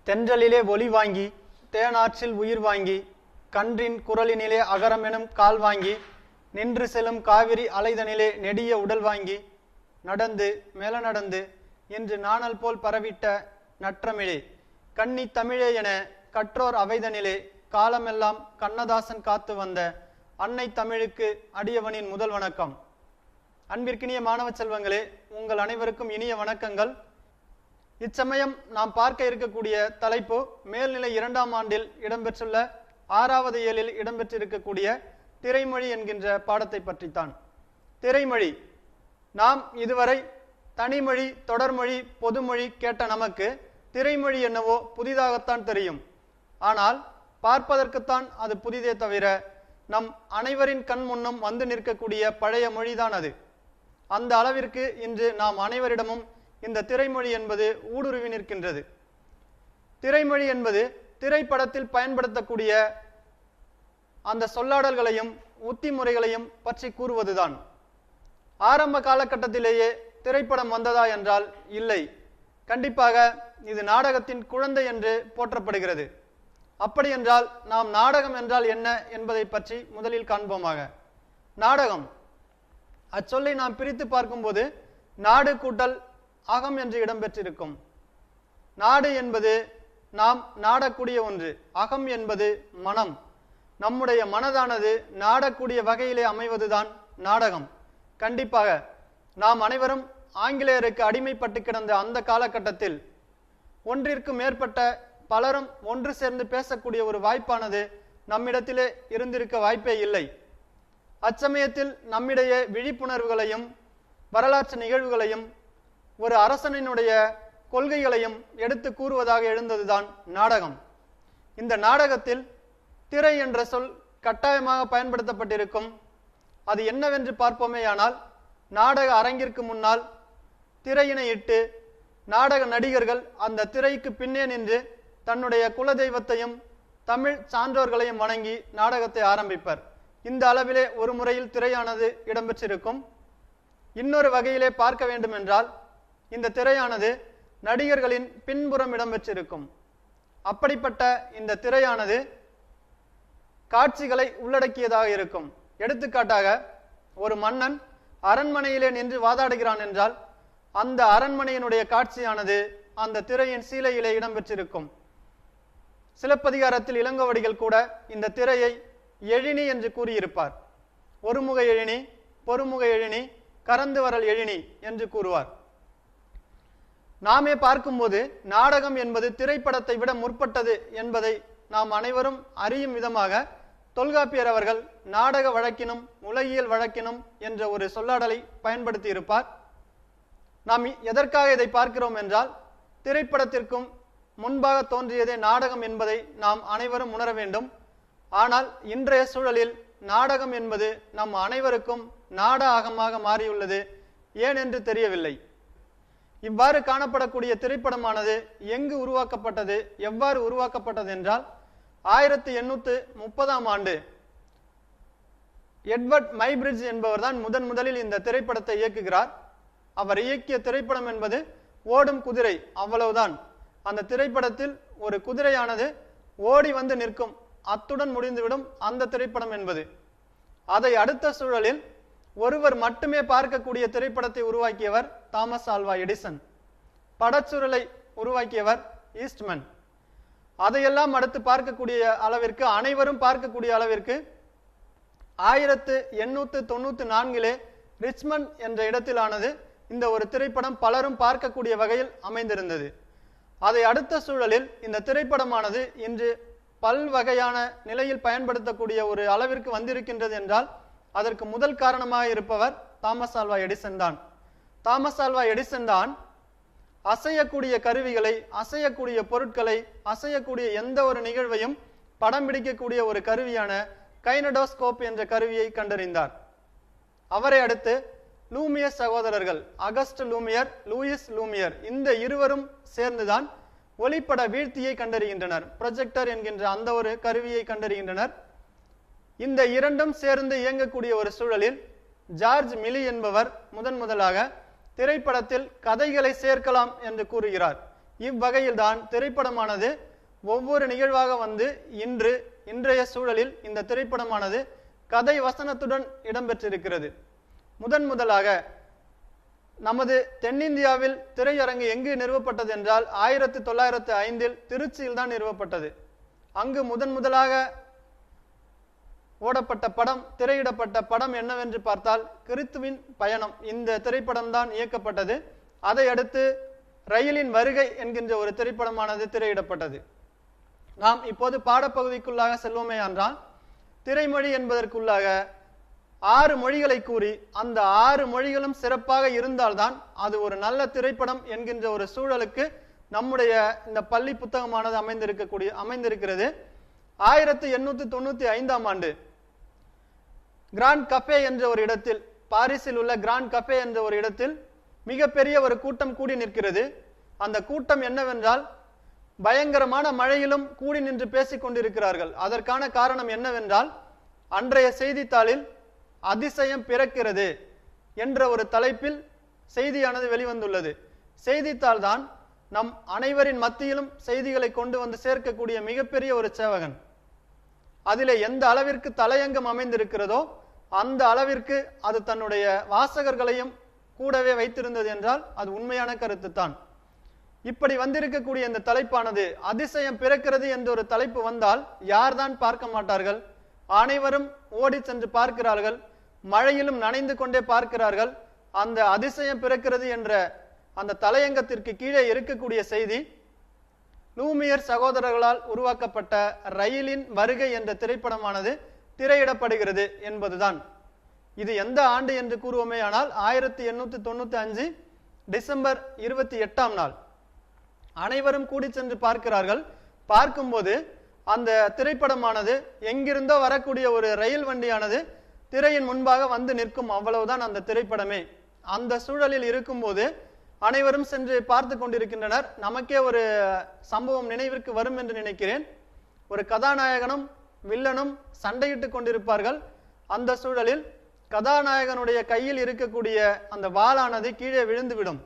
தென்றலிலே ஒளி வாங்கி தேனாற்றில் உயிர் வாங்கி கன்றின் குரலினிலே அகரமெனும் கால் வாங்கி நின்று செல்லும் காவிரி அலைதனிலே நெடிய உடல் வாங்கி நடந்து மேல நடந்து இன்று நாணல் போல் பரவிட்ட நற்றமிழே கன்னி தமிழே என கற்றோர் அவைதனிலே காலமெல்லாம் கண்ணதாசன் காத்து வந்த அன்னை தமிழுக்கு அடியவனின் முதல் வணக்கம். அன்பிற்கினிய மாணவ செல்வங்களே, உங்கள் அனைவருக்கும் இனிய வணக்கங்கள். இச்சமயம் நாம் பார்க்க இருக்கக்கூடிய தலைப்பு மேல்நிலை 2ஆம் ஆண்டில் இடம்பெற்றுள்ள 6வது இயலில் இடம்பெற்றிருக்கக்கூடிய திரைமொழி என்கின்ற பாடத்தை பற்றித்தான். திரைமொழி, நாம் இதுவரை தனிமொழி, தொடர்மொழி, பொதுமொழி கேட்ட நமக்கு திரைமொழி என்னவோ புதிதாகத்தான் தெரியும். ஆனால் பார்ப்பதற்குத்தான் அது புதிதே தவிர நம் அனைவரின் கண் முன்னும் வந்து நிற்கக்கூடிய பழைய மொழிதான் அது. அந்த அளவிற்கு இன்று நாம் அனைவரிடமும் இந்த திரைமொழி என்பது ஊடுருவி நிற்கின்றது. திரைமொழி என்பது திரைப்படத்தில் பயன்படுத்தக்கூடிய அந்த சொல்லாடல்களையும் உத்திமுறைகளையும் பற்றி கூறுவதுதான். ஆரம்ப காலகட்டத்திலேயே திரைப்படம் வந்ததா என்றால் இல்லை. கண்டிப்பாக இது நாடகத்தின் குழந்தை என்று போற்றப்படுகிறது. அப்படி என்றால் நாம் நாடகம் என்றால் என்ன என்பதை பற்றி முதலில் காண்போமாக. நாடகம் அச்சொல்லை நாம் பிரித்து பார்க்கும்போது நாடு கூட்டல் அகம் என்று இடம்பெற்றிருக்கும். நாடு என்பது நாம் நாடக்கூடிய ஒன்று, அகம் என்பது மனம். நம்முடைய மனதானது நாடக்கூடிய வகையிலே அமைவதுதான் நாடகம். கண்டிப்பாக நாம் அனைவரும் ஆங்கிலேயருக்கு அடிமைப்பட்டு கிடந்த அந்த காலகட்டத்தில் ஒன்றிற்கு மேற்பட்ட பலரும் ஒன்று சேர்ந்து பேசக்கூடிய ஒரு வாய்ப்பானது நம்மிடத்திலே இருந்திருக்க வாய்ப்பே இல்லை. அச்சமயத்தில் நம்மிடையே விழிப்புணர்வுகளையும் வரலாற்று நிகழ்வுகளையும் ஒரு அரசனினுடைய கொள்கைகளையும் எடுத்து கூறுவதாக எழுந்ததுதான் நாடகம். இந்த நாடகத்தில் திரை என்ற சொல் கட்டாயமாக பயன்படுத்தப்பட்டிருக்கும். அது என்னவென்று பார்ப்போமேயானால், நாடக அரங்கிற்கு முன்னால் திரையினை இட்டு நாடக நடிகர்கள் அந்த திரைக்கு பின்னே நின்று தன்னுடைய குலதெய்வத்தையும் தமிழ் சான்றோர்களையும் வணங்கி நாடகத்தை ஆரம்பிப்பர். இந்த அளவிலே ஒரு முறையில் திரையானது இடம்பெற்றிருக்கும். இன்னொரு வகையிலே பார்க்க வேண்டும் என்றால் இந்த திரையானது நடிகர்களின் பின்புறம் இடம்பெற்றிருக்கும். அப்படிப்பட்ட இந்த திரையானது காட்சிகளை உள்ளடக்கியதாக இருக்கும். எடுத்துக்காட்டாக, ஒரு மன்னன் அரண்மனையிலே நின்று வாதாடுகிறான் என்றால் அந்த அரண்மனையினுடைய காட்சியானது அந்த திரையின் சீலையிலே இடம்பெற்றிருக்கும். சிலப்பதிகாரத்தில் இளங்கோவடிகள் கூட இந்த திரையை எழினி என்று கூறியிருப்பார். ஒருமுக எழினி, பொறுமுக எழினி, கரந்து வரல் எழினி என்று கூறுவார். நாமே பார்க்கும்போது நாடகம் என்பது திரைப்படத்தை விட முற்பட்டது என்பதை நாம் அனைவரும் அறியும் விதமாக தொல்காப்பியர் அவர்கள் நாடக வழக்கினும் உலகியல் வழக்கினும் என்ற ஒரு சொல்லாடலை பயன்படுத்தி இருப்பார். நாம் எதற்காக இதை பார்க்கிறோம் என்றால், திரைப்படத்திற்கும் முன்பாக தோன்றியதே நாடகம் என்பதை நாம் அனைவரும் உணர வேண்டும். ஆனால் இன்றைய சூழலில் நாடகம் என்பது நம் அனைவருக்கும் நாடகமாக மாறியுள்ளது. ஏன் என்று தெரியவில்லை. இவ்வாறு காணப்படக்கூடிய திரைப்படமானது எங்கு உருவாக்கப்பட்டது, எவ்வாறு உருவாக்கப்பட்டது என்றால், 1830ஆம் ஆண்டு எட்வர்ட் மைபிரிட்ஜ் என்பவர் தான் முதலில் இந்த திரைப்படத்தை இயக்குகிறார். அவர் இயக்கிய திரைப்படம் என்பது ஓடும் குதிரை, அவ்வளவுதான். அந்த திரைப்படத்தில் ஒரு குதிரையானது ஓடி வந்து நிற்கும், அத்துடன் முடிந்துவிடும் அந்த திரைப்படம் என்பது. அதை அடுத்த சூழலில் ஒருவர் மட்டுமே பார்க்கக்கூடிய திரைப்படத்தை உருவாக்கியவர் தாமஸ் ஆல்வா எடிசன். படச்சுருளை உருவாக்கியவர் ஈஸ்ட்மன். அதையெல்லாம் அடுத்து பார்க்கக்கூடிய அளவிற்கு, அனைவரும் பார்க்கக்கூடிய அளவிற்கு 1894 ரிச்மண்ட் என்ற இடத்திலானது இந்த ஒரு திரைப்படம் பலரும் பார்க்கக்கூடிய வகையில் அமைந்திருந்தது. அதை அடுத்த சூழலில் இந்த திரைப்படமானது இன்று பல்வகையான நிலையில் பயன்படுத்தக்கூடிய ஒரு அளவிற்கு வந்திருக்கின்றது என்றால் அதற்கு முதல் காரணமாக இருப்பவர் தாமஸ் ஆல்வா எடிசன் தான். தாமஸ் ஆல்வா எடிசன் தான் அசையக்கூடிய கருவிகளை, அசையக்கூடிய பொருட்களை, அசையக்கூடிய எந்த ஒரு நிகழ்வையும் படம் பிடிக்கக்கூடிய ஒரு கருவியான கைனடோஸ்கோப் என்ற கருவியை கண்டறிந்தார். அவரை அடுத்து லூமியர் சகோதரர்கள், அகஸ்ட் லூமியர், லூயிஸ் லூமியர், இந்த இருவரும் சேர்ந்துதான் ஒளிப்பட வீழ்த்தியை கண்டறிகின்றனர். ப்ரொஜெக்டர் என்கின்ற அந்த ஒரு கருவியை கண்டறிகின்றனர். இந்த இரண்டும் சேர்ந்து இயங்கக்கூடிய ஒரு சூழலில் ஜார்ஜ் மிலி என்பவர் முதலாக திரைப்படத்தில் கதைகளை சேர்க்கலாம் என்று கூறுகிறார். இவ்வகையில்தான் திரைப்படமானது ஒவ்வொரு நிகழ்வாக வந்து இன்றைய சூழலில் இந்த திரைப்படமானது கதை வசனத்துடன் இடம்பெற்றிருக்கிறது. முதலாக நமது தென்னிந்தியாவில் திரையரங்கு எங்கு நிறுவப்பட்டது என்றால் 1905 திருச்சியில் தான் நிறுவப்பட்டது. அங்கு முதலாக ஓடப்பட்ட படம், திரையிடப்பட்ட படம் என்னவென்று பார்த்தால் கிறித்துவின் பயணம். இந்த திரைப்படம் தான் இயக்கப்பட்டது. அதை அடுத்து ரயிலின் வருகை என்கின்ற ஒரு திரைப்படமானது திரையிடப்பட்டது. நாம் இப்போது பாடப்பகுதிக்குள்ளாக செல்வோமே என்றால், திரைமொழி என்பதற்குள்ளாக 6 மொழிகளை கூறி அந்த 6 மொழிகளும் சிறப்பாக இருந்தால்தான் அது ஒரு நல்ல திரைப்படம் என்கின்ற ஒரு சூழலுக்கு நம்முடைய இந்த பள்ளி புத்தகமானது அமைந்திருக்கிறது. 1895ஆம் ஆண்டு கிராண்ட் கஃபே என்ற ஒரு இடத்தில், பாரிஸில் உள்ள கிராண்ட் கஃபே என்ற ஒரு இடத்தில் மிகப்பெரிய ஒரு கூட்டம் கூடி நிற்கிறது. அந்த கூட்டம் என்னவென்றால், பயங்கரமான மழையிலும் கூடி நின்று பேசிக் கொண்டிருக்கிறார்கள். அதற்கான காரணம் என்னவென்றால், அன்றைய செய்தித்தாளில் அதிசயம் பிறக்கிறது என்ற ஒரு தலைப்பில் செய்தியானது வெளிவந்துள்ளது. செய்தித்தாள் தான் நம் அனைவரின் மத்தியிலும் செய்திகளை கொண்டு வந்து சேர்க்கக்கூடிய மிகப்பெரிய ஒரு சேவகன். அதிலே எந்த அளவிற்கு தலையங்கம் அமைந்திருக்கிறதோ அந்த அளவிற்கு அது தன்னுடைய வாசகர்களையும் கூடவே வைத்திருந்தது என்றால் அது உண்மையான கருத்து தான். இப்படி வந்திருக்கக்கூடிய இந்த தலைப்பானது அதிசயம் பிறக்கிறது என்ற ஒரு தலைப்பு வந்தால் யார்தான் பார்க்க மாட்டார்கள்? அனைவரும் ஓடி சென்று பார்க்கிறார்கள். மழையிலும் நனைந்து கொண்டே பார்க்கிறார்கள். அந்த அதிசயம் பிறக்கிறது என்ற அந்த தலையங்கத்திற்கு கீழே இருக்கக்கூடிய செய்தி, லூமியர் சகோதரர்களால் உருவாக்கப்பட்ட ரயிலின் வருகை என்ற திரைப்படமானது திரையிடப்படுகிறது என்பதுதான். இது எந்த ஆண்டு என்று கூறுவோமே ஆனால் 1895 டிசம்பர் 28ஆம் நாள். அனைவரும் கூடி சென்று பார்க்கிறார்கள். பார்க்கும்போது அந்த திரைப்படமானது எங்கிருந்தோ வரக்கூடிய ஒரு ரயில் வண்டியானது திரையின் முன்பாக வந்து நிற்கும். அவ்வளவுதான் அந்த திரைப்படமே. அந்த சூழலில் இருக்கும்போது அனைவரும் சென்று பார்த்து கொண்டிருக்கின்றனர். நமக்கே ஒரு சம்பவம் நினைவிற்கு வரும் என்று நினைக்கிறேன். ஒரு கதாநாயகனும் வில்லனும் சண்டையிட்டு கொண்டிருப்பார்கள். அந்த சூழலில் கதாநாயகனுடைய கையில் இருக்கக்கூடிய அந்த வாளானது கீழே விழுந்துவிடும்.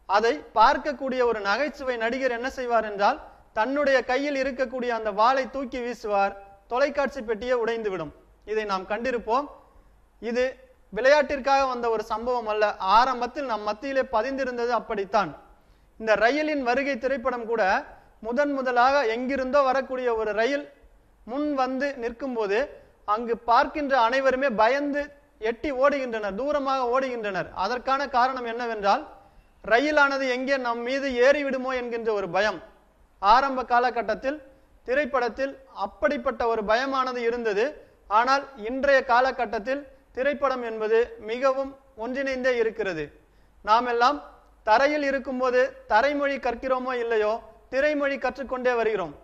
அதை பார்க்கக்கூடிய ஒரு நகைச்சுவை நடிகர் என்ன செய்வார் என்றால், தன்னுடைய கையில் இருக்கக்கூடிய அந்த வாளை தூக்கி வீசுவார். தொலைக்காட்சி பெட்டியை உடைந்துவிடும். இதை நாம் கண்டிருப்போம். இது விளையாட்டிற்காக வந்த ஒரு சம்பவம் அல்ல. ஆரம்பத்தில் நம் மத்தியிலே பதிந்திருந்தது அப்படித்தான். இந்த ரயிலின் வருகை திரைப்படம் கூட முதலாக எங்கிருந்தோ வரக்கூடிய ஒரு ரயில் முன் வந்து நிற்கும் போது அங்கு பார்க்கின்ற அனைவருமே பயந்து எட்டி ஓடுகின்றனர், தூரமாக ஓடுகின்றனர். அதற்கான காரணம் என்னவென்றால், ரயிலானது எங்கே நம் மீது ஏறிவிடுமோ என்கின்ற ஒரு பயம். ஆரம்ப காலகட்டத்தில் திரைப்படத்தில் அப்படிப்பட்ட ஒரு பயமானது இருந்தது. ஆனால் இன்றைய காலகட்டத்தில் திரைப்படம் என்பது மிகவும் ஒன்றிணைந்தே இருக்கிறது. நாம் எல்லாம் தரையில் இருக்கும்போது தரைமொழி கற்கிறோமோ இல்லையோ, திரைமொழி கற்றுக்கொண்டே வருகிறோம்.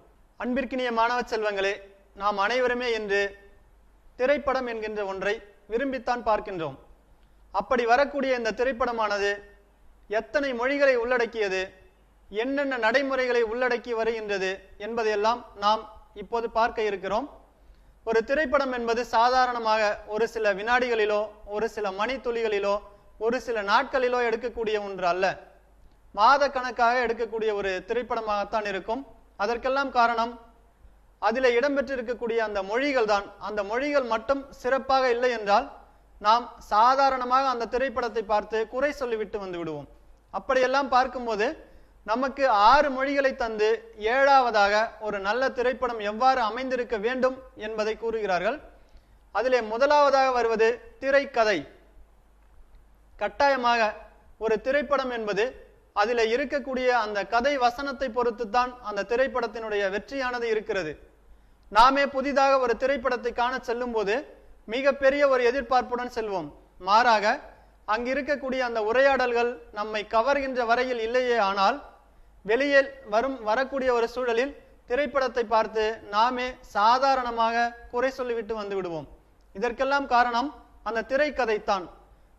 அன்பிற்கினிய மாணவ செல்வங்களே, நாம் அனைவருமே இன்று திரைப்படம் என்கின்ற ஒன்றை விரும்பித்தான் பார்க்கின்றோம். அப்படி வரக்கூடிய இந்த திரைப்படமானது எத்தனை மொழிகளை உள்ளடக்கியது, என்னென்ன நடைமுறைகளை உள்ளடக்கி வருகின்றது என்பதையெல்லாம் நாம் இப்போது பார்க்க இருக்கிறோம். ஒரு திரைப்படம் என்பது சாதாரணமாக ஒரு சில வினாடிகளிலோ, ஒரு சில மணித்துளிகளிலோ, ஒரு சில நாட்களிலோ எடுக்கக்கூடிய ஒன்று அல்ல. மாத கணக்காக எடுக்கக்கூடிய ஒரு திரைப்படமாகத்தான் இருக்கும். அதற்கெல்லாம் காரணம் அதில் இடம்பெற்றிருக்கக்கூடிய அந்த மொழிகள் தான். அந்த மொழிகள் மட்டும் சிறப்பாக இல்லை என்றால் நாம் சாதாரணமாக அந்த திரைப்படத்தை பார்த்து குறை சொல்லிவிட்டு வந்து விடுவோம். அப்படியெல்லாம் பார்க்கும்போது நமக்கு 6 மொழிகளை தந்து 7வதாக ஒரு நல்ல திரைப்படம் எவ்வாறு அமைந்திருக்க வேண்டும் என்பதை கூறுகிறார்கள். அதிலே முதலாவதாக வருவது திரைக்கதை. கட்டாயமாக ஒரு திரைப்படம் என்பது அதில் இருக்கக்கூடிய அந்த கதை வசனத்தை பொறுத்துத்தான் அந்த திரைப்படத்தினுடைய வெற்றியானது இருக்கிறது. நாமே புதிதாக ஒரு திரைப்படத்தை காண செல்லும் போது மிக பெரிய ஒரு எதிர்பார்ப்புடன் செல்வோம். மாறாக அங்கு இருக்கக்கூடிய அந்த உரையாடல்கள் நம்மை கவர்கின்ற வரையில் இல்லையே ஆனால் வெளியில் வரக்கூடிய ஒரு சூழலில் திரைப்படத்தை பார்த்து நாமே சாதாரணமாக குறை சொல்லிவிட்டு வந்து விடுவோம். இதற்கெல்லாம் காரணம் அந்த திரைக்கதைத்தான்.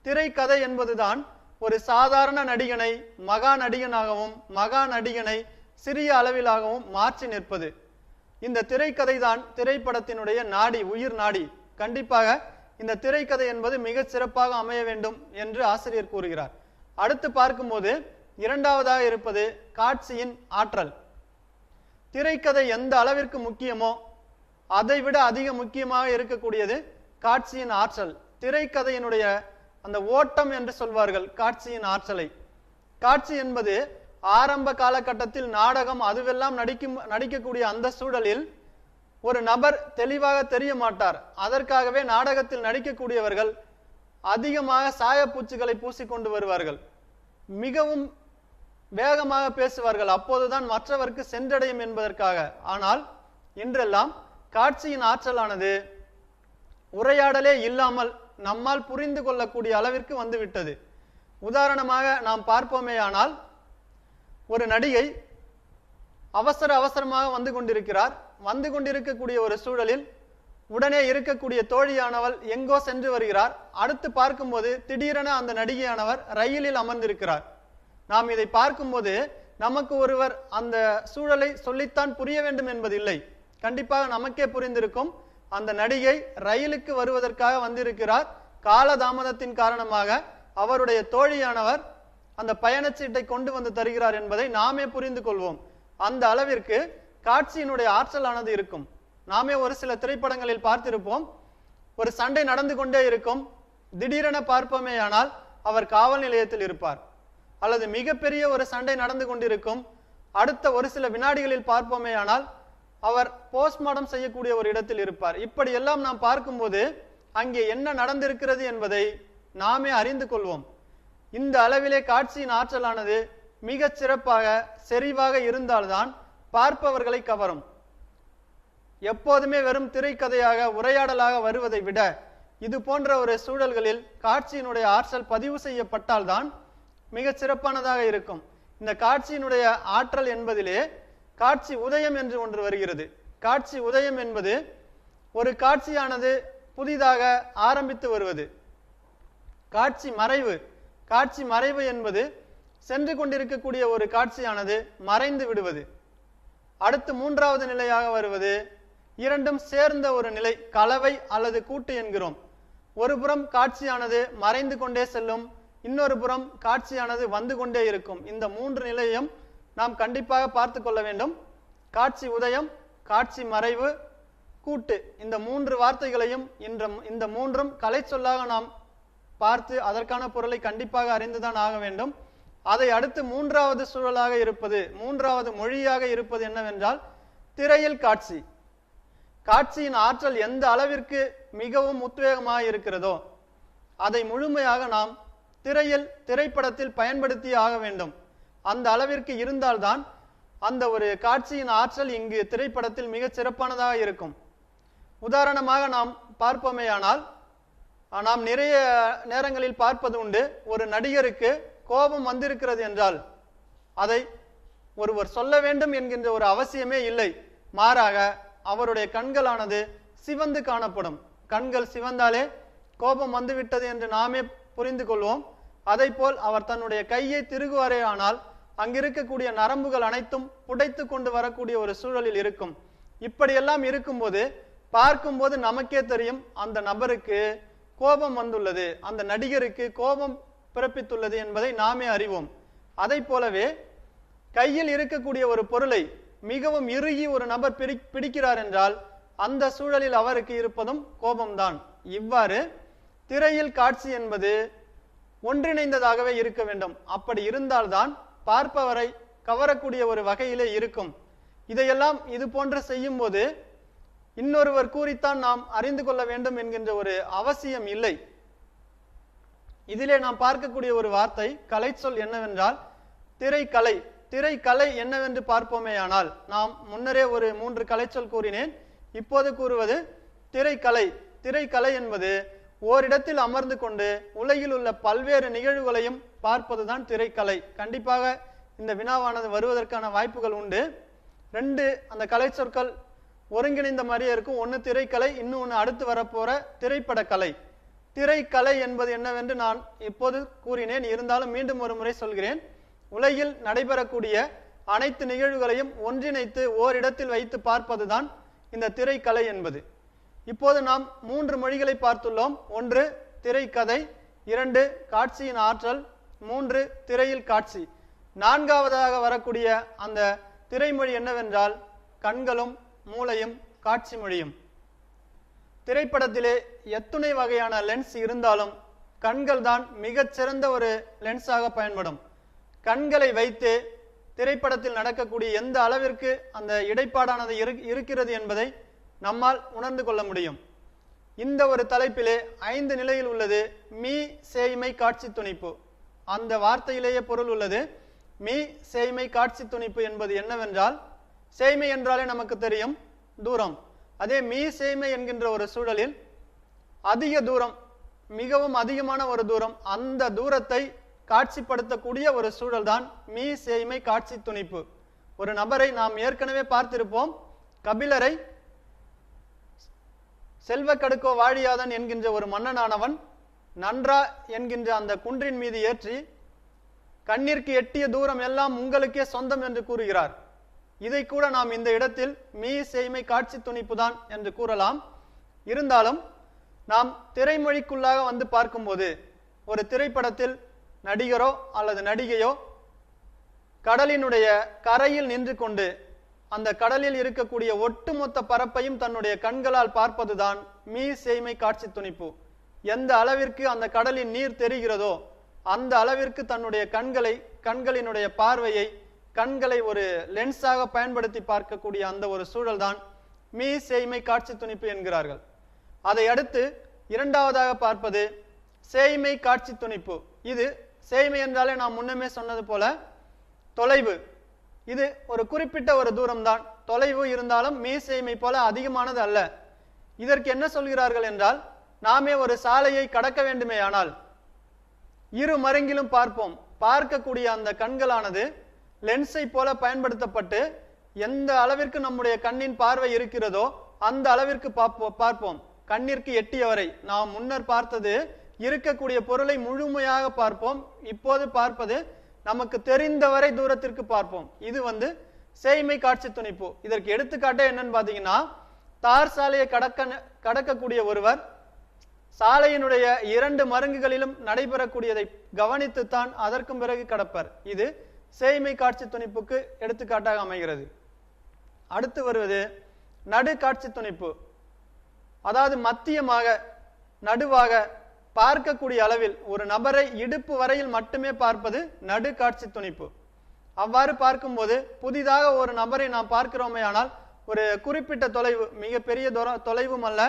திரைக்கதை என்பதுதான் ஒரு சாதாரண நடிகனை மகா நடிகனாகவும் மகா நடிகனை சிறிய அளவிலாகவும் மாற்றி நிற்பது. இந்த திரைக்கதை தான் திரைப்படத்தினுடைய நாடி, உயிர் நாடி. கண்டிப்பாக இந்த திரைக்கதை என்பது மிக சிறப்பாக அமைய வேண்டும் என்று ஆசிரியர் கூறுகிறார். அடுத்து பார்க்கும்போது இரண்டாவதாக இருப்பது காட்சியின் ஆற்றல். திரைக்கதை எந்த அளவிற்கு முக்கியமோ அதைவிட அதிக முக்கியமாக இருக்கக்கூடியது காட்சியின் ஆற்றல். திரைக்கதையினுடைய அந்த ஓட்டம் என்று சொல்வார்கள் காட்சியின் ஆற்றலை. காட்சி என்பது ஆரம்ப காலகட்டத்தில் நாடகம் அதுவெல்லாம் நடிக்கக்கூடிய அந்த சூழலில் ஒரு நபர் தெளிவாக தெரிய மாட்டார். அதற்காகவே நாடகத்தில் நடிக்கக்கூடியவர்கள் அதிகமாக சாயப்பூச்சுகளை பூசிக்கொண்டு வருவார்கள். மிகவும் வேகமாக பேசுவார்கள். அப்போதுதான் மற்றவருக்கு சென்றடையும் என்பதற்காக. ஆனால் இன்றெல்லாம் காட்சியின் ஆற்றலானது உரையாடலே இல்லாமல் நம்மால் புரிந்து கொள்ளக்கூடிய அளவிற்கு வந்துவிட்டது. உதாரணமாக நாம் பார்ப்போமேயானால், ஒரு நடிகை அவசரமாக வந்து கொண்டிருக்கக்கூடிய ஒரு சூழலில் உடனே இருக்கக்கூடிய தோழியானவள் எங்கோ சென்று வருகிறார். அடுத்து பார்க்கும்போது திடீரென அந்த நடிகையானவர் ரயிலில் அமர்ந்திருக்கிறார். நாம் இதை பார்க்கும்போது நமக்கு ஒருவர் அந்த சூழலை சொல்லித்தான் புரிய வேண்டும் என்பதில்லை. கண்டிப்பாக நமக்கே புரிந்திருக்கும். அந்த நடிகை ரயிலுக்கு வருவதற்காக வந்திருக்கிறார். காலதாமதத்தின் காரணமாக அவருடைய தோழியானவர் அந்த பயணச்சீட்டை கொண்டு வந்து தருகிறார் என்பதை நாமே புரிந்து கொள்வோம். அந்த அளவிற்கு காட்சியினுடைய ஆற்றலானது இருக்கும். நாமே ஒரு சில திரைப்படங்களில் பார்த்திருப்போம். ஒரு சண்டை நடந்து கொண்டே இருக்கும். திடீரென பார்ப்போமேயானால் அவர் காவல் நிலையத்தில் இருப்பார். அல்லது மிகப்பெரிய ஒரு சண்டை நடந்து கொண்டிருக்கும். அடுத்த ஒரு சில வினாடிகளில் பார்ப்போமேயானால் அவர் போஸ்ட்மார்டம் செய்யக்கூடிய ஒரு இடத்தில் இருப்பார். இப்படி எல்லாம் நாம் பார்க்கும்போது அங்கே என்ன நடந்திருக்கிறது என்பதை நாமே அறிந்து கொள்வோம். இந்த அளவிலே காட்சியின் ஆற்றலானது மிக சிறப்பாக செறிவாக இருந்தால்தான் பார்ப்பவர்களை கவரும். எப்போதுமே வெறும் திரைக்கதையாக உரையாடலாக வருவதை விட இது போன்ற ஒரு சூழல்களில் காட்சியினுடைய ஆற்றல் பதிவு செய்யப்பட்டால்தான் மிக சிறப்பானதாக இருக்கும். இந்த காட்சியினுடைய ஆற்றல் என்பதிலே காட்சி உதயம் என்று ஒன்று வருகிறது. காட்சி உதயம் என்பது ஒரு காட்சியானது புதிதாக ஆரம்பித்து வருவது. காட்சி மறைவு என்பது சென்று கொண்டிருக்கக்கூடிய ஒரு காட்சியானது மறைந்து விடுவது. அடுத்து மூன்றாவது நிலையாக வருவது இரண்டும் சேர்ந்த ஒரு நிலை, கலவை அல்லது கூட்டு என்கிறோம். ஒரு புறம் காட்சியானது மறைந்து கொண்டே செல்லும், இன்னொரு புறம் காட்சியானது வந்து கொண்டே இருக்கும். இந்த மூன்று நிலையும் நாம் கண்டிப்பாக பார்த்து கொள்ள வேண்டும். காட்சி உதயம், காட்சி மறைவு, கூட்டு, இந்த மூன்று வார்த்தைகளையும் இந்த மூன்றும் கலை சொல்லாக நாம் பார்த்து அதற்கான பொருளை கண்டிப்பாக அறிந்துதான் ஆக வேண்டும். அதை அடுத்து மூன்றாவது சூழலாக இருப்பது, மூன்றாவது மொழியாக இருப்பது என்னவென்றால் திரையில் காட்சி. காட்சியின் ஆற்றல் எந்த அளவிற்கு மிகவும் உத்வேகமாக இருக்கிறதோ அதை முழுமையாக நாம் திரைப்படத்தில் பயன்படுத்தி ஆக வேண்டும். அந்த அளவிற்கு இருந்தால்தான் அந்த ஒரு காட்சியின் ஆற்றல் இங்கு திரைப்படத்தில் மிக சிறப்பானதாக இருக்கும். உதாரணமாக நாம் பார்ப்போமேயானால், நாம் நிறைய நேரங்களில் பார்ப்பது உண்டு. ஒரு நடிகருக்கு கோபம் வந்திருக்கிறது என்றால் அதை ஒருவர் சொல்ல வேண்டும் என்கின்ற ஒரு அவசியமே இல்லை. மாறாக அவருடைய கண்களானது சிவந்து காணப்படும். கண்கள் சிவந்தாலே கோபம் வந்துவிட்டது என்று நாமே புரிந்து கொள்வோம். அதை போல் அவர் தன்னுடைய கையை திருகுவாரே ஆனால் அங்கிருக்கக்கூடிய நரம்புகள் அனைத்தும் புடைத்து கொண்டு வரக்கூடிய ஒரு சூழலில் இருக்கும். இப்படியெல்லாம் இருக்கும்போது பார்க்கும்போது நமக்கே தெரியும் அந்த நபருக்கு கோபம் வந்துள்ளது, அந்த நடிகருக்கு கோபம் பிறப்பித்துள்ளது என்பதை நாமே அறிவோம். அதை போலவே கையில் இருக்கக்கூடிய ஒரு பொருளை மிகவும் இறுகி ஒரு நபர் பிடிக்கிறார் என்றால் அந்த சூழலில் அவருக்கு இருப்பதும் கோபம்தான். இவ்வாறு திரையில் காட்சி என்பது ஒன்றிணைந்ததாகவே இருக்க வேண்டும். அப்படி இருந்தால்தான் பார்ப்பவரை கவரக்கூடிய ஒரு வகையிலே இருக்கும். இதையெல்லாம் இது போன்று செய்யும் போது இன்னொருவர் கூறித்தான் நாம் அறிந்து கொள்ள வேண்டும் என்கின்ற ஒரு அவசியம் இல்லை. இதிலே நாம் பார்க்கக்கூடிய ஒரு வார்த்தை கலை சொல் என்னவென்றால் திரைக்கலை. திரைக்கலை என்னவென்று பார்ப்போமேயானால், நாம் முன்னரே ஒரு 3 கலைச்சொல் கூறினேன். இப்போது கூறுவது திரைக்கலை. திரைக்கலை என்பது ஓரிடத்தில் அமர்ந்து கொண்டு உலகில் உள்ள பல்வேறு நிகழ்வுகளையும் பார்ப்பதுதான் திரைக்கலை. கண்டிப்பாக இந்த வினாவானது வருவதற்கான வாய்ப்புகள் உண்டு. 2 அந்த கலை சொற்கள் ஒருங்கிணைந்த மாதிரியே இருக்கும். ஒன்று திரைக்கலை, இன்னொன்று அடுத்து வரப்போற திரைப்பட கலை. திரைக்கலை என்பது என்னவென்று நான் இப்போது கூறினேன். இருந்தாலும் மீண்டும் ஒரு முறை சொல்கிறேன். உலகில் நடைபெறக்கூடிய அனைத்து நிகழ்வுகளையும் ஒன்றிணைத்து ஓரிடத்தில் வைத்து பார்ப்பதுதான் இந்த திரைக்கலை என்பது. இப்போது நாம் 3 மொழிகளை பார்த்துள்ளோம். 1 திரைக்கதை, 2 காட்சியின் ஆற்றல், 3 திரையில் காட்சி. நான்காவதாக வரக்கூடிய அந்த திரைமொழி என்னவென்றால் கண்களும் மூளையும் காட்சி மொழியும். திரைப்படத்திலே எத்துணை வகையான லென்ஸ் இருந்தாலும் கண்கள் தான் மிகச்சிறந்த ஒரு லென்ஸாக பயன்படும். கண்களை வைத்து திரைப்படத்தில் நடக்கக்கூடிய எந்த அளவிற்கு அந்த இடைப்பாடானது இருக்கிறது என்பதை நம்மால் உணர்ந்து கொள்ள முடியும். இந்த ஒரு தலைப்பிலே 5 நிலையில் உள்ளது மீ சேய்மை காட்சி துணிப்பு. அந்த வார்த்தையிலேயே பொருள் உள்ளது. மீ சேய்மை காட்சி துணிப்பு என்பது என்னவென்றால், சேய்மை என்றாலே நமக்கு தெரியும் தூரம். அதே மீ சேய்மை என்கின்ற ஒரு சூழலில் அதிக தூரம், மிகவும் அதிகமான ஒரு தூரம், அந்த தூரத்தை காட்சிப்படுத்தக்கூடிய ஒரு சூழல் தான் மீ சேய்மை காட்சி துணிப்பு. ஒரு நபரை நாம் ஏற்கனவே பார்த்திருப்போம். கபிலரை செல்வக்கடுக்கோ வாழியாதன் என்கின்ற ஒரு மன்னனானவன் நன்றா என்கின்ற அந்த குன்றின் மீது ஏற்றி கண்ணிற்கு எட்டிய தூரம் எல்லாம் உங்களுக்கே சொந்தம் என்று கூறுகிறார். இதை கூட நாம் இந்த இடத்தில் மீ சேய்மை காட்சி துணிப்பு தான் என்று கூறலாம். இருந்தாலும் நாம் திரைமொழிக்குள்ளாக வந்து பார்க்கும்போது ஒரு திரைப்படத்தில் நடிகரோ அல்லது நடிகையோ கடலினுடைய கரையில் நின்று கொண்டு அந்த கடலில் இருக்கக்கூடிய ஒட்டுமொத்த பரப்பையும் தன்னுடைய கண்களால் பார்ப்பதுதான் மீ சேய்மை காட்சி துணிப்பு. எந்த அளவிற்கு அந்த கடலின் நீர் தெரிகிறதோ அந்த அளவிற்கு தன்னுடைய கண்களினுடைய பார்வையை, கண்களை ஒரு லென்ஸாக பயன்படுத்தி பார்க்கக்கூடிய அந்த ஒரு சூழல் தான் மீ சேய்மை காட்சி துணிப்பு என்கிறார்கள். அதை அடுத்து இரண்டாவதாக பார்ப்பது சேய்மை காட்சி துணிப்பு. இது சேய்மை என்றாலே நாம் முன்னமே சொன்னது போல தொலைவு. இது ஒரு குறிப்பிட்ட ஒரு தூரம் தான். தொலைவு இருந்தாலும் மீ சேய்மை போல அதிகமானது அல்ல. இதற்கு என்ன சொல்கிறார்கள் என்றால், நாமே ஒரு சாலையை கடக்க வேண்டுமே ஆனால் இரு மருங்கிலும் பார்ப்போம். பார்க்கக்கூடிய அந்த கண்களானது லென்ஸை போல பயன்படுத்தப்பட்டு எந்த அளவிற்கு நம்முடைய கண்ணின் பார்வை இருக்கிறதோ அந்த அளவிற்கு பார்ப்போம். கண்ணிற்கு எட்டியவரை நாம் முன்னர் பார்த்தது இருக்கக்கூடிய பொருளை முழுமையாக பார்ப்போம். இப்போது பார்ப்பது நமக்கு தெரிந்தவரை தூரத்திற்கு பார்ப்போம். இது சேய்மை காட்சி துணிப்பு. இதற்கு எடுத்துக்காட்டே என்னன்னு பாத்தீங்கன்னா, தார் சாலையை கடக்கக்கூடிய ஒருவர் சாலையினுடைய 2 மருங்குகளிலும் நடைபெறக்கூடியதை கவனித்துத்தான் அதற்கும் பிறகு கடப்பர். இது சேய்மை காட்சி துணிப்புக்கு எடுத்துக்காட்டாக அமைகிறது. அடுத்து வருவது நடு காட்சி துணிப்பு. அதாவது மத்தியமாக, நடுவாக பார்க்கக்கூடிய அளவில் ஒரு நபரை இடுப்பு வரையில் மட்டுமே பார்ப்பது நடு காட்சி துணிப்பு. அவ்வாறு பார்க்கும்போது புதிதாக ஒரு நபரை நாம் பார்க்கிறோமே ஆனால் ஒரு குறிப்பிட்ட தொலைவு, மிக பெரிய தொலைவும் அல்ல,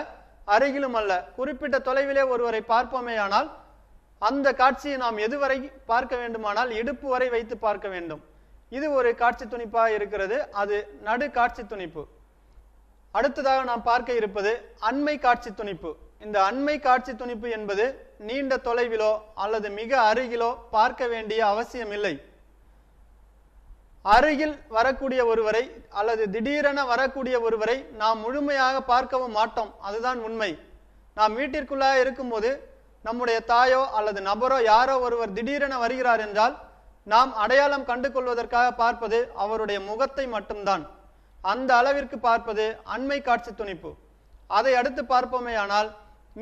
அருகிலும் அல்ல, குறிப்பிட்ட தொலைவிலே ஒருவரை பார்ப்போமே ஆனால் அந்த காட்சியை நாம் எதுவரை பார்க்க வேண்டுமானால் இடுப்பு வரை வைத்து பார்க்க வேண்டும். இது ஒரு காட்சி துணிப்பாக இருக்கிறது. அது நடு காட்சி துணிப்பு. அடுத்ததாக நாம் பார்க்க இருப்பது அண்மை காட்சி துணிப்பு. இந்த அண்மை காட்சி துணிப்பு என்பது நீண்ட தொலைவிலோ அல்லது மிக அருகிலோ பார்க்க வேண்டிய அவசியம் இல்லை. அருகில் வரக்கூடிய ஒருவரை அல்லது திடீரென வரக்கூடிய ஒருவரை நாம் முழுமையாக பார்க்கவும் மாட்டோம். அதுதான் உண்மை. நாம் வீட்டிற்குள்ளாக இருக்கும்போது நம்முடைய தாயோ அல்லது நபரோ யாரோ ஒருவர் திடீரென வருகிறார் என்றால் நாம் அடையாளம் கண்டு கொள்வதற்காக பார்ப்பது அவருடைய முகத்தை மட்டும்தான். அந்த அளவிற்கு பார்ப்பது அண்மை காட்சி துணிப்பு. அதை அடுத்து பார்ப்போமே ஆனால்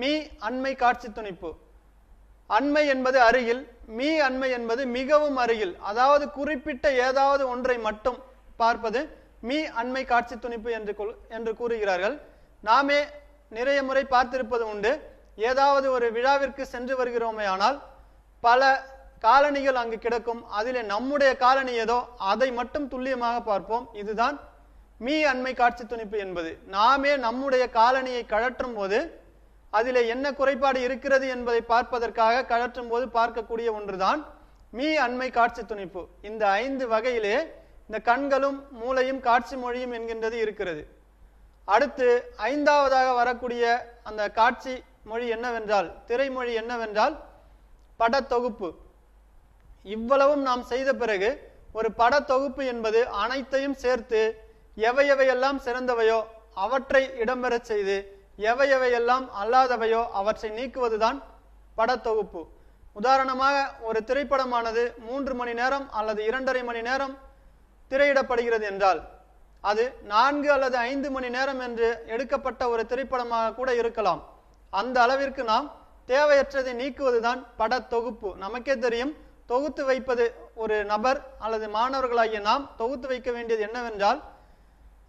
மீ அண்மை காட்சி துணிப்பு. அண்மை என்பது அருகில், மீ அண்மை என்பது மிகவும் அருகில். அதாவது குறிப்பிட்ட ஏதாவது ஒன்றை மட்டும் பார்ப்பது மீ அண்மை காட்சி துணிப்பு என்று கூறுகிறார்கள். நாமே நிறைய முறை பார்த்திருப்பது உண்டு. ஏதாவது ஒரு விழாவிற்கு சென்று வருகிறோமே ஆனால் பல காலணிகள் அங்கு கிடக்கும். அதிலே நம்முடைய காலணி ஏதோ அதை மட்டும் துல்லியமாக பார்ப்போம். இதுதான் மீ அண்மை காட்சி துணிப்பு என்பது. நாமே நம்முடைய காலணியை கழற்றும் போது அதிலே என்ன குறைபாடு இருக்கிறது என்பதை பார்ப்பதற்காக கழற்றும் போது பார்க்கக்கூடிய ஒன்றுதான் மீ அண்மை காட்சி துணிப்பு. இந்த 5 வகையிலே இந்த கண்களும் மூளையும் காட்சி மொழியும் என்கின்றது இருக்கிறது. அடுத்து 5ஆவதாக வரக்கூடிய அந்த காட்சி மொழி என்னவென்றால், திரைமொழி என்னவென்றால் படத்தொகுப்பு. இவ்வளவும் நாம் செய்த பிறகு ஒரு படத்தொகுப்பு என்பது அனைத்தையும் சேர்த்து எவையெல்லாம் சிறந்தவையோ அவற்றை இடம்பெற செய்து எவையெல்லாம் அல்லாதவையோ அவற்றை நீக்குவதுதான் படத்தொகுப்பு. உதாரணமாக ஒரு திரைப்படமானது 3 மணி நேரம் அல்லது 2.5 மணி நேரம் திரையிடப்படுகிறது என்றால் அது 4 அல்லது 5 மணி நேரம் என்று எடுக்கப்பட்ட ஒரு திரைப்படமாக கூட இருக்கலாம். அந்த அளவிற்கு நாம் தேவையற்றதை நீக்குவதுதான் படத்தொகுப்பு. நமக்கே தெரியும், தொகுத்து வைப்பது ஒரு நபர் அல்லது மாணவர்களாகிய நாம் தொகுத்து வைக்க வேண்டியது என்னவென்றால்,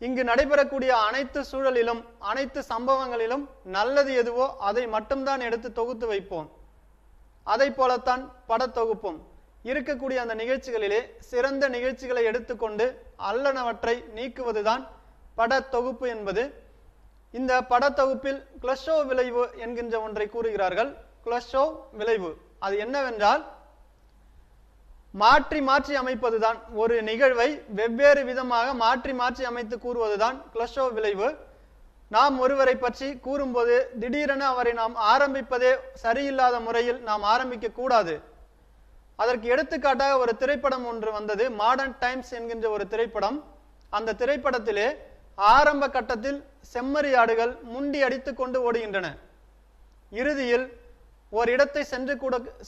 இங்கு நடைபெறக்கூடிய அனைத்து சூழலிலும் அனைத்து சம்பவங்களிலும் நல்லது எதுவோ அதை மட்டும்தான் எடுத்து தொகுத்து வைப்போம். அதை போலத்தான் படத்தொகுப்பும். இருக்கக்கூடிய அந்த நிகழ்ச்சிகளிலே சிறந்த நிகழ்ச்சிகளை எடுத்துக்கொண்டு அல்லனவற்றை நீக்குவதுதான் படத்தொகுப்பு என்பது. இந்த படத்தொகுப்பில் கிளஷோவ் விளைவு என்கின்ற ஒன்றை கூறுகிறார்கள். கிளஷோவ் விளைவு அது என்னவென்றால், மாற்றி மாற்றி அமைப்பதுதான். ஒரு நிகழ்வை வெவ்வேறு விதமாக மாற்றி மாற்றி அமைத்து கூறுவதுதான் கிளஷோவ் விளைவு. நாம் ஒருவரை பற்றி கூறும்போது திடீரென அவரை நாம் ஆரம்பிப்பதே சரியில்லாத முறையில் நாம் ஆரம்பிக்க கூடாது. அதற்கு எடுத்துக்காட்டாக ஒரு திரைப்படம் ஒன்று வந்தது, மாடர்ன் டைம்ஸ் என்கின்ற ஒரு திரைப்படம். அந்த திரைப்படத்திலே ஆரம்ப கட்டத்தில் செம்மறியாடுகள் முண்டி அடித்துக் கொண்டு ஓடுகின்றன. இறுதியில் ஒரு இடத்தை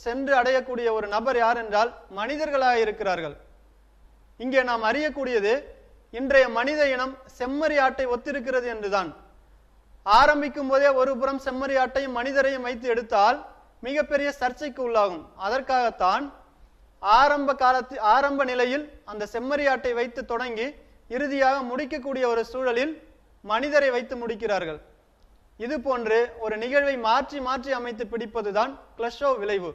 சென்று அடையக்கூடிய ஒரு நபர் யார் என்றால் மனிதர்களாக இருக்கிறார்கள். இங்கே நாம் அறியக்கூடியது, இன்றைய மனித இனம் செம்மறியாட்டை ஒத்திருக்கிறது என்றுதான். ஆரம்பிக்கும் போதே ஒரு புறம் செம்மறியாட்டையும் மனிதரையும் வைத்து எடுத்தால் மிகப்பெரிய சர்ச்சைக்கு உள்ளாகும். அதற்காகத்தான் ஆரம்ப நிலையில் அந்த செம்மறியாட்டை வைத்து தொடங்கி இறுதியாக முடிக்கக்கூடிய ஒரு சூழலில் மனிதரை வைத்து முடிக்கிறார்கள். இது போன்று ஒரு நிகழ்வை மாற்றி மாற்றி அமைத்து பிடிப்பதுதான் கிளஷோவ் விளைவு.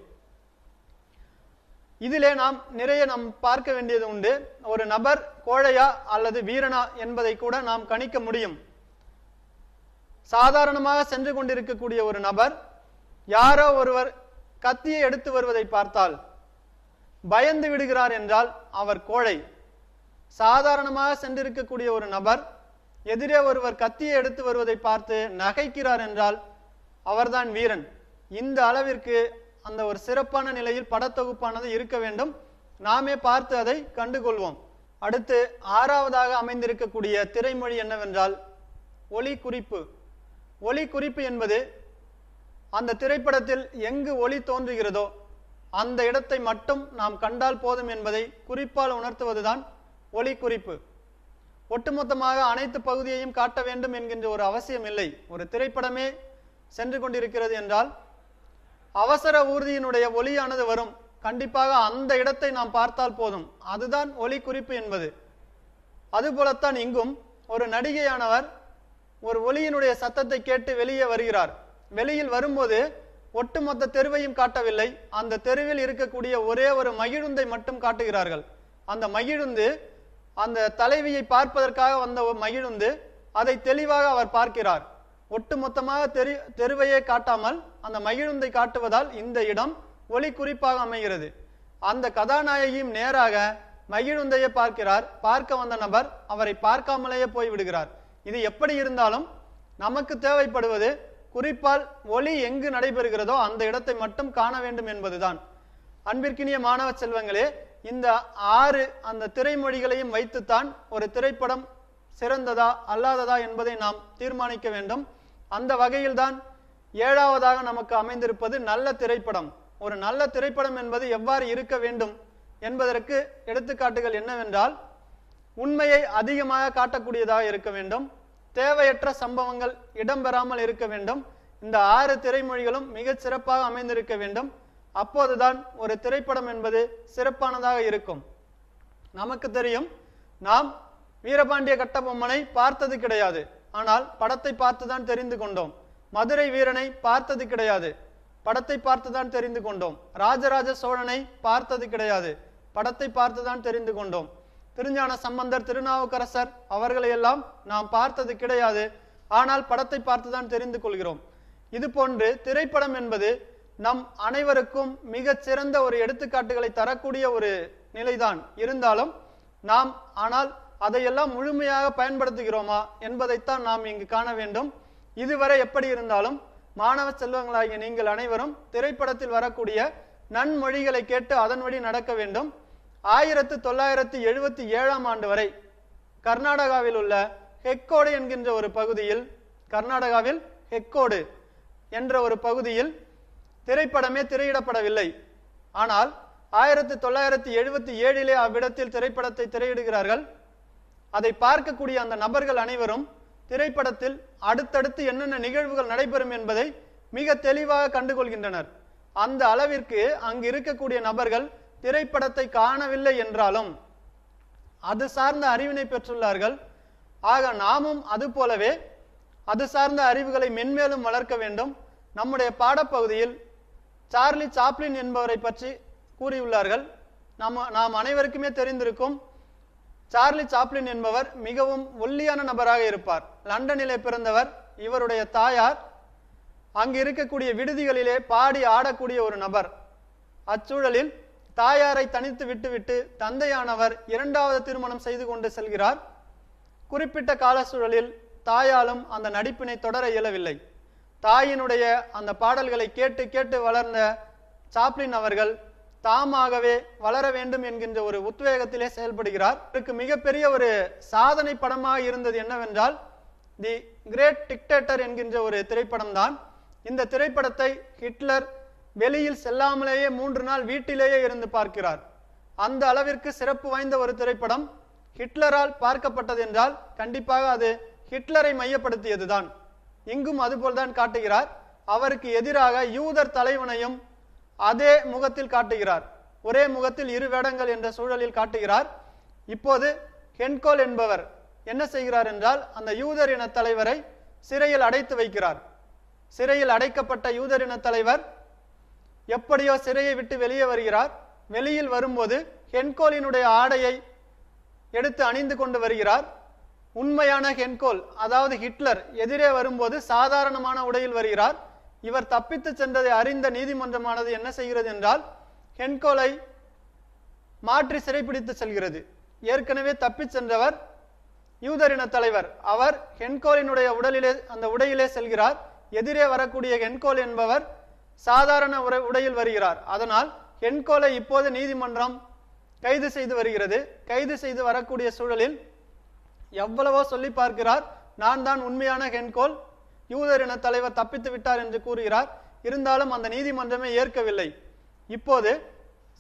இதிலே நாம் நிறைய பார்க்க வேண்டியது உண்டு. ஒரு நபர் கோழையா அல்லது வீரனா என்பதை கூட நாம் கணிக்க முடியும். சாதாரணமாக சென்று கொண்டிருக்கக்கூடிய ஒரு நபர் யாரோ ஒருவர் கத்தியை எடுத்து வருவதை பார்த்தால் பயந்து விடுகிறார் என்றால் அவர் கோழை. சாதாரணமாக சென்றிருக்கக்கூடிய ஒரு நபர் எதிரே ஒருவர் கத்தியை எடுத்து வருவதை பார்த்து நகைக்கிறார் என்றால் அவர்தான் வீரன். இந்த அளவிற்கு அந்த ஒரு சிறப்பான நிலையில் படத்தொகுப்பானது இருக்க வேண்டும். நாமே பார்த்து அதை கண்டுகொள்வோம். அடுத்து ஆறாவதாக அமைந்திருக்கக்கூடிய திரைமொழி என்னவென்றால் ஒலி குறிப்பு. ஒலி குறிப்பு என்பது அந்த திரைப்படத்தில் எங்கு ஒளி தோன்றுகிறதோ அந்த இடத்தை மட்டும் நாம் கண்டால் போதும் என்பதை குறிப்பால் உணர்த்துவதுதான் ஒலி குறிப்பு. ஒட்டுமொத்தமாக அனைத்து பகுதியையும் காட்ட வேண்டும் என்கின்ற ஒரு அவசியம் இல்லை. ஒரு திரைப்படமே சென்று கொண்டிருக்கிறது என்றால் அவசர ஊர்தியினுடைய ஒலியானது வரும், கண்டிப்பாக அந்த இடத்தை நாம் பார்த்தால் போதும். அதுதான் ஒலி குறிப்பு என்பது. அதுபோலத்தான் இங்கும் ஒரு நடிகையானவர் ஒரு ஒலியினுடைய சத்தத்தை கேட்டு வெளியே வருகிறார். வெளியில் வரும்போது ஒட்டுமொத்த தெருவையும் காட்டவில்லை, அந்த தெருவில் இருக்கக்கூடிய ஒரே ஒரு மகிழுந்தை மட்டும் காட்டுகிறார்கள். அந்த மகிழுந்து அந்த தலைவியை பார்ப்பதற்காக வந்த மகிழுந்து அதை தெளிவாக அவர் பார்க்கிறார். ஒட்டுமொத்தமாக தெருவையே காட்டாமல் அந்த மகிழுந்தை காட்டுவதால் இந்த இடம் ஒலி குறிப்பாக அமைகிறது. அந்த கதாநாயகியும் நேராக மகிழுந்தையே பார்க்கிறார். பார்க்க வந்த நபர் அவரை பார்க்காமலேயே போய்விடுகிறார். இது எப்படி இருந்தாலும் நமக்கு தேவைப்படுவது குறிப்பால் ஒலி எங்கு நடைபெறுகிறதோ அந்த இடத்தை மட்டும் காண வேண்டும் என்பதுதான். அன்பிற்கினிய மாணவ செல்வங்களே, இந்த 6 அந்த திரைமொழிகளையும் வைத்துத்தான் ஒரு திரைப்படம் சிறந்ததா அல்லாததா என்பதை நாம் தீர்மானிக்க வேண்டும். அந்த வகையில்தான் 7ஆவதாக நமக்கு அமைந்திருப்பது நல்ல திரைப்படம். ஒரு நல்ல திரைப்படம் என்பது எவ்வாறு இருக்க வேண்டும் என்பதற்கு எடுத்துக்காட்டுகள் என்னவென்றால், உண்மையை அதிகமாக காட்டக்கூடியதாக இருக்க வேண்டும், தேவையற்ற சம்பவங்கள் இடம்பெறாமல் இருக்க வேண்டும். இந்த 6 திரைமொழிகளும் மிகச் சிறப்பாக அமைந்திருக்க வேண்டும். அப்போதுதான் ஒரு திரைப்படம் என்பது சிறப்பானதாக இருக்கும். நமக்கு தெரியும், நாம் வீரபாண்டிய கட்டபொம்மனை பார்த்தது கிடையாது, ஆனால் படத்தை பார்த்துதான் தெரிந்து கொண்டோம். மதுரை வீரனை பார்த்தது கிடையாது, படத்தை பார்த்துதான் தெரிந்து கொண்டோம். ராஜராஜ சோழனை பார்த்தது கிடையாது, படத்தை பார்த்துதான் தெரிந்து கொண்டோம். திருஞான சம்பந்தர், திருநாவுக்கரசர் அவர்களை எல்லாம் நாம் பார்த்தது கிடையாது, ஆனால் படத்தை பார்த்துதான் தெரிந்து கொள்கிறோம். இது போன்று திரைப்படம் என்பது நம் அனைவருக்கும் மிகச் சிறந்த ஒரு எடுத்துக்காட்டுகளை தரக்கூடிய ஒரு நிலைதான். இருந்தாலும் நாம் ஆனால் அதையெல்லாம் முழுமையாக பயன்படுத்துகிறோமா என்பதைத்தான் நாம் இங்கு காண வேண்டும். இதுவரை எப்படி இருந்தாலும் மாணவ செல்வங்களாகிய நீங்கள் அனைவரும் திரைப்படத்தில் வரக்கூடிய நன்மொழிகளை கேட்டு அதன் வழி நடக்க வேண்டும். 1977ஆம் ஆண்டு வரை கர்நாடகாவில் உள்ள ஹெக்கோடு என்கின்ற ஒரு பகுதியில், கர்நாடகாவில் ஹெக்கோடு என்ற ஒரு பகுதியில் திரைப்படமே திரையிடப்படவில்லை. ஆனால் 1977 அவ்விடத்தில் திரைப்படத்தை திரையிடுகிறார்கள். அதை பார்க்கக்கூடிய அந்த நபர்கள் அனைவரும் திரைப்படத்தில் அடுத்தடுத்து என்னென்ன நிகழ்வுகள் நடைபெறும் என்பதை மிக தெளிவாக கண்டுகொள்கின்றனர். அந்த அளவிற்கு அங்கு இருக்கக்கூடிய நபர்கள் திரைப்படத்தை காணவில்லை என்றாலும் அது சார்ந்த அறிவினை பெற்றுள்ளார்கள். ஆக நாமும் அது போலவே அது சார்ந்த அறிவுகளை மென்மேலும் வளர்க்க வேண்டும். நம்முடைய பாடப்பகுதியில் சார்லி சாப்ளின் என்பவரை பற்றி கூறியுள்ளார்கள். நாம் அனைவருக்குமே தெரிந்திருக்கும். சார்லி சாப்ளின் என்பவர் மிகவும் ஒல்லியான நபராக இருப்பார். லண்டனிலே பிறந்தவர். இவருடைய தாயார் அங்கு இருக்கக்கூடிய விடுதிகளிலே பாடி ஆடக்கூடிய ஒரு நபர். அச்சூழலில் தாயாரை தனித்து விட்டுவிட்டு தந்தையானவர் இரண்டாவது திருமணம் செய்து கொண்டு செல்கிறார். குறிப்பிட்ட கால சூழலில் தாயாலும் அந்த நடிப்பினை தொடர இயலவில்லை. தாயினுடைய அந்த பாடல்களை கேட்டு கேட்டு வளர்ந்த சாப்ளின் அவர்கள் தாமாகவே வளர வேண்டும் என்கின்ற ஒரு உத்வேகத்திலே செயல்படுகிறார். இதற்கு மிகப்பெரிய ஒரு சாதனை படமாக இருந்தது என்னவென்றால் தி கிரேட் டிக்டேட்டர் என்கின்ற ஒரு திரைப்படம் தான். இந்த திரைப்படத்தை ஹிட்லர் வெளியில் செல்லாமலேயே 3 நாள் வீட்டிலேயே இருந்து பார்க்கிறார். அந்த அளவிற்கு சிறப்பு வாய்ந்த ஒரு திரைப்படம். ஹிட்லரால் பார்க்கப்பட்டது என்றால் கண்டிப்பாக அது ஹிட்லரை மையப்படுத்தியதுதான். இங்கும் அதுபோல்தான் காட்டுகிறார். அவருக்கு எதிராக யூதர் தலைவனையும் அதே முகத்தில் காட்டுகிறார். ஒரே முகத்தில் 2 வேடங்கள் என்ற சூழலில் காட்டுகிறார். இப்போது ஹென்கோல் என்பவர் என்ன செய்கிறார் என்றால் அந்த யூதர் இன தலைவரை சிறையில் அடைத்து வைக்கிறார். சிறையில் அடைக்கப்பட்ட யூதர் இன தலைவர் எப்படியோ சிறையை விட்டு வெளியே வருகிறார். வெளியில் வரும்போது ஹென்கோலினுடைய ஆடையை எடுத்து அணிந்து கொண்டு வருகிறார். உண்மையான ஹென்கோல் அதாவது ஹிட்லர் எதிரே வரும்போது சாதாரணமான உடையில் வருகிறார். இவர் தப்பித்து சென்றதை அறிந்த நீதிமன்றமானது என்ன செய்கிறது என்றால் ஹென்கோலை மாற்றி சிறைப்பிடித்து செல்கிறது. ஏற்கனவே தப்பி சென்றவர் யூதரின தலைவர். அவர் ஹென்கோலினுடைய அந்த உடையிலே செல்கிறார். எதிரே வரக்கூடிய ஹென்கோல் என்பவர் சாதாரண உடையில் வருகிறார். அதனால் ஹென்கோலை இப்போது நீதிமன்றம் கைது செய்து வருகிறது. கைது செய்து வரக்கூடிய சூழலில் எவ்வளவோ சொல்லி பார்க்கிறார். நான் தான் உண்மையான ஹென்கோல், யூதர் இன தலைவர் தப்பித்து விட்டார் என்று கூறுகிறார். இருந்தாலும் அந்த நீதிமன்றமே ஏற்கவில்லை. இப்போது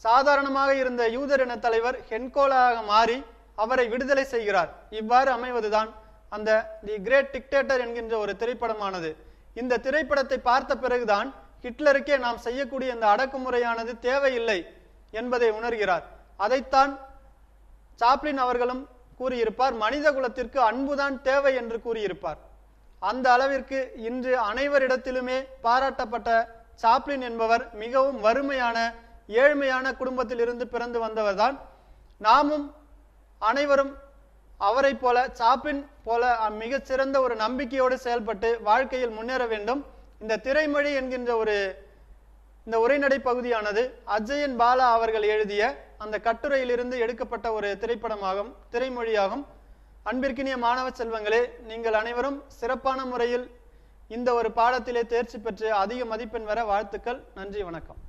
சாதாரணமாக இருந்த யூதர் இன தலைவர் ஹென்கோலாக மாறி அவரை விடுதலை செய்கிறார். இவ்வாறு அமைவதுதான் அந்த தி கிரேட் டிக்டேட்டர் என்கின்ற ஒரு திரைப்படமானது. இந்த திரைப்படத்தை பார்த்த பிறகுதான் ஹிட்லருக்கே நாம் செய்யக்கூடிய இந்த அடக்குமுறையானது தேவையில்லை என்பதை உணர்கிறார். அதைத்தான் சாப்ளின் அவர்களும் கூறியிருப்பார். மனித குலத்திற்கு அன்புதான் தேவை என்று கூறியிருப்பார். அந்த அளவிற்கு இன்று அனைவரிடத்திலுமே பாராட்டப்பட்ட சாப்ளின் என்பவர் மிகவும் வறுமையான ஏழ்மையான குடும்பத்தில் இருந்து பிறந்து வந்தவர்தான். நாமும் அனைவரும் அவரை போல சாப்ளின் போல மிகச்சிறந்த ஒரு நம்பிக்கையோடு செயல்பட்டு வாழ்க்கையில் முன்னேற வேண்டும். இந்த திரைமொழி என்கின்ற இந்த உரைநடை பகுதியானது அஜயன் பாலா அவர்கள் எழுதிய அந்த கட்டுரையிலிருந்து எடுக்கப்பட்ட ஒரு திரைமொழியாகும். அன்பிற்கினிய மாணவ செல்வங்களே, நீங்கள் அனைவரும் சிறப்பான முறையில் இந்த ஒரு பாடத்திலே தேர்ச்சி பெற்று அதிக மதிப்பெண் பெற வாழ்த்துக்கள். நன்றி, வணக்கம்.